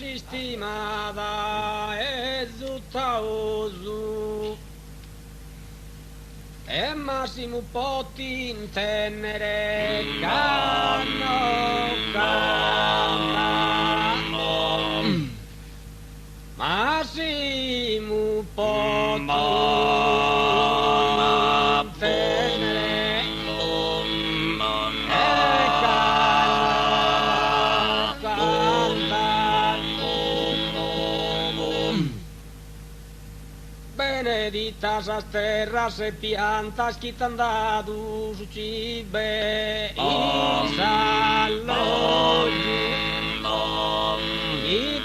sistemata e tutta osu e massimo potti in tenere canno massimo potti beneditas as terras e piantas que t'han dado su cibe y salud y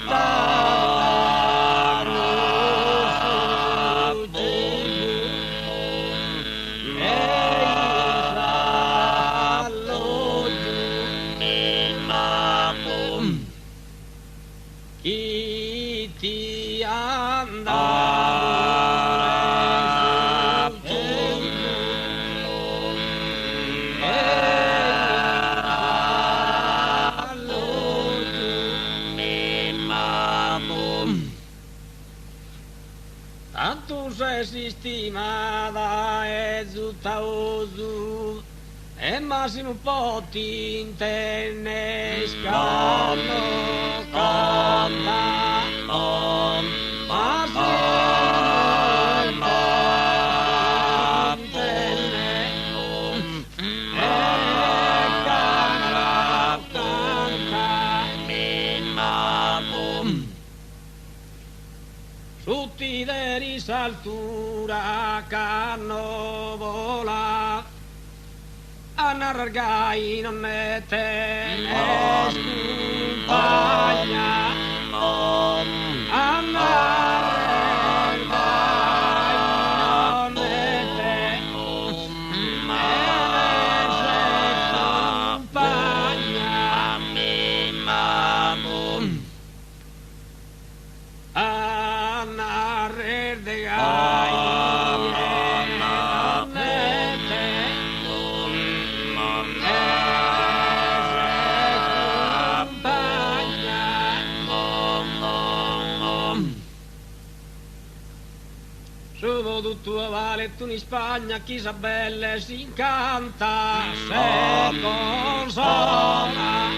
sistemata e tutta osu e massimo potti in tenne scanno canta massimo potti in tenne e canta tutti de risaltura canno vola a nargai non mette e scompagna a nargai non mette e scompagna a nargai tutto vale tu in Spagna chi sa belle si incanta se consola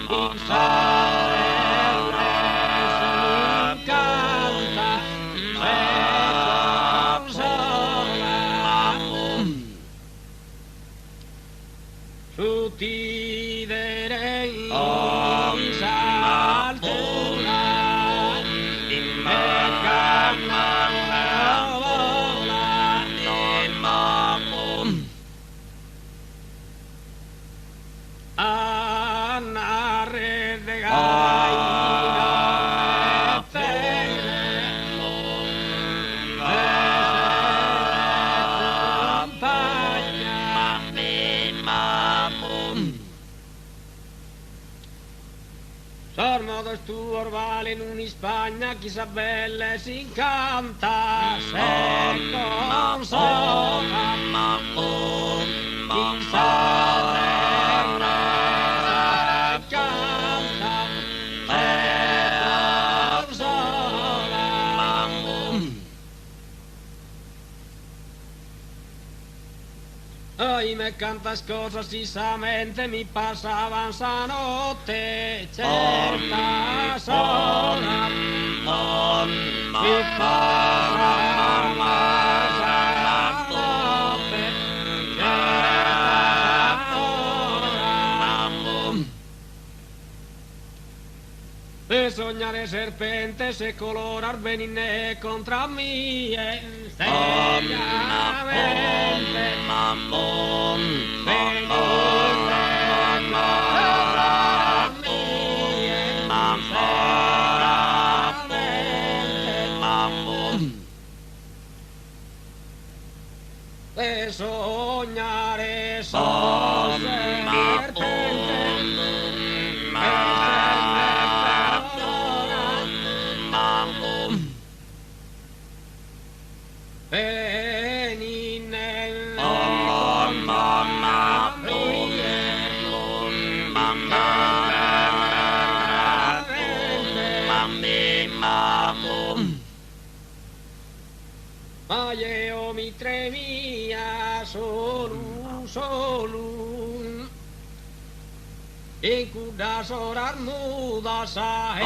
in Sanremo si incanta se consola tutti direi in saltura in mecca tu orvale in Spagna chi sa belle si incanta se consola in Sanremo canta se consola ai me cantas cosas sisamente mi pasaban sa notte certa sola mi pasaban sa notte certa sola e sognare serpente se colorar benigné contra mie seriamente e sognare solo serpente Benine, mamma mia. solu in kuda sorar muda sa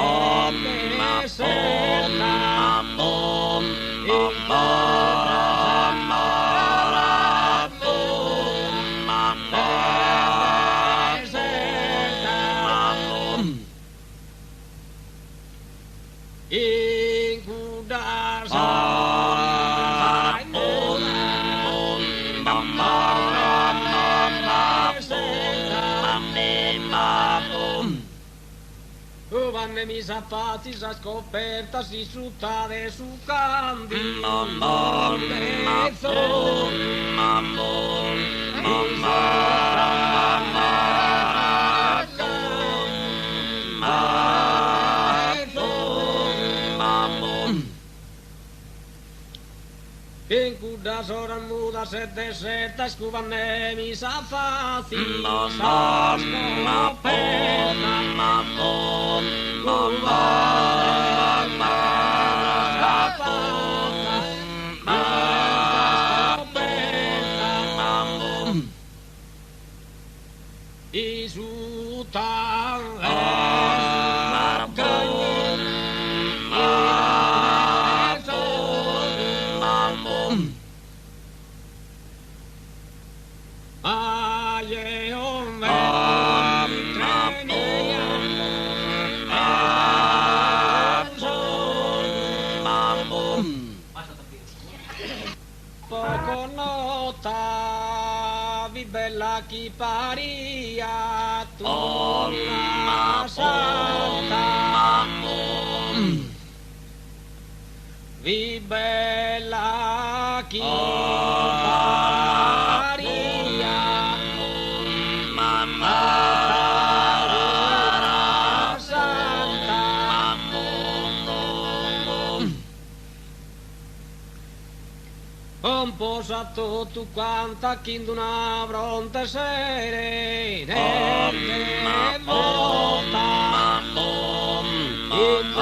mi zappati sa scoperta si suttare su candi in kuda soran muda se deserta scuvanne mi sa fati sa scoperta poco nota vi bella chi paria tu una santa vi bella chi paria mamma un posato tu quanta chindo una fronte serena che volta in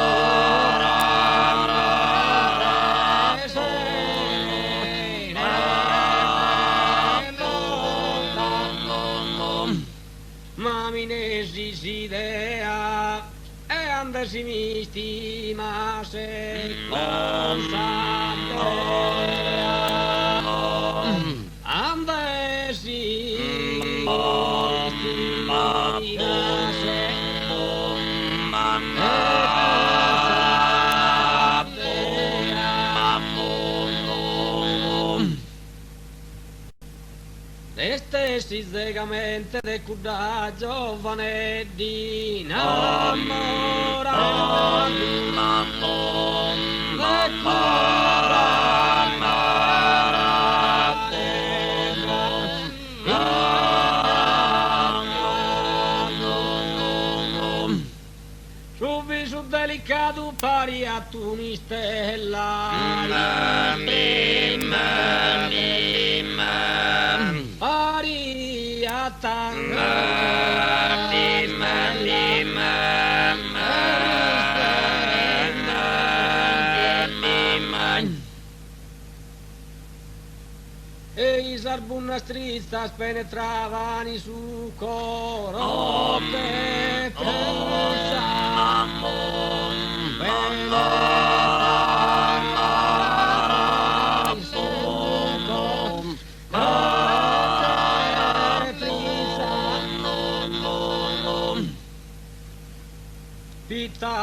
ma mi ne si idea e andesi mi stima se cosa stessi zegamente de cuda giovane di innamorare su viso delicato pari a tu mi stella pari a e i sarbunas tristas penetravano in su coro che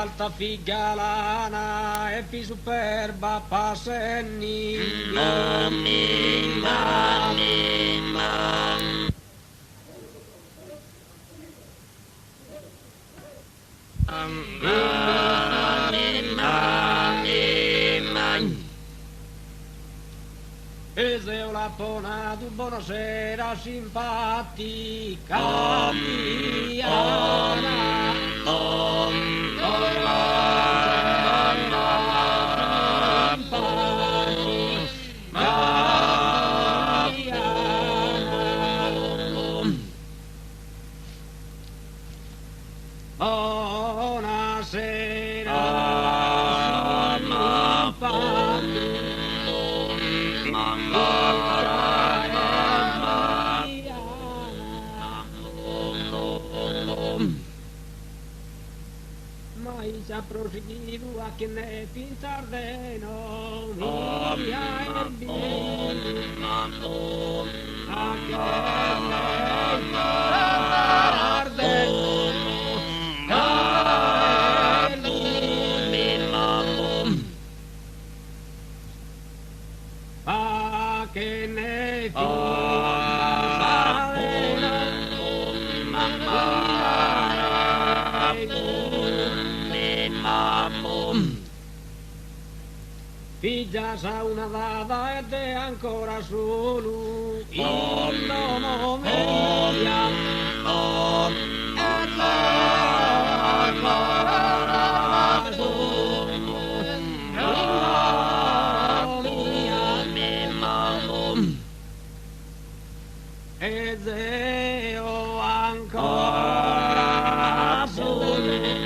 alta figa lana e più superba passenni e se ho la pona tu buonasera simpatica piana buonasera mai ha proseguido a quien ne pintar de no mia el bien a que de a que ne Piglias a una dada e te ancora solo in nomo media e Deo ancora solo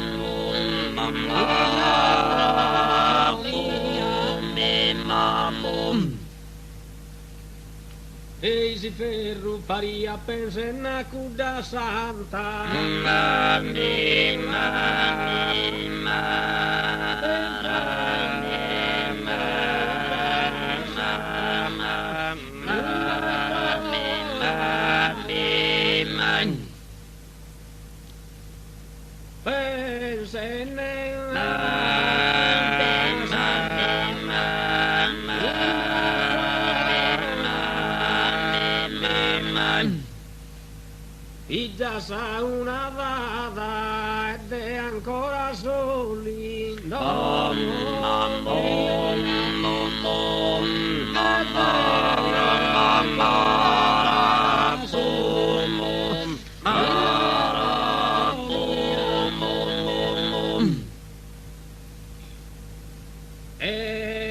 e si ferro faria pensa na cuda santa e già sa una data ed è ancora soli e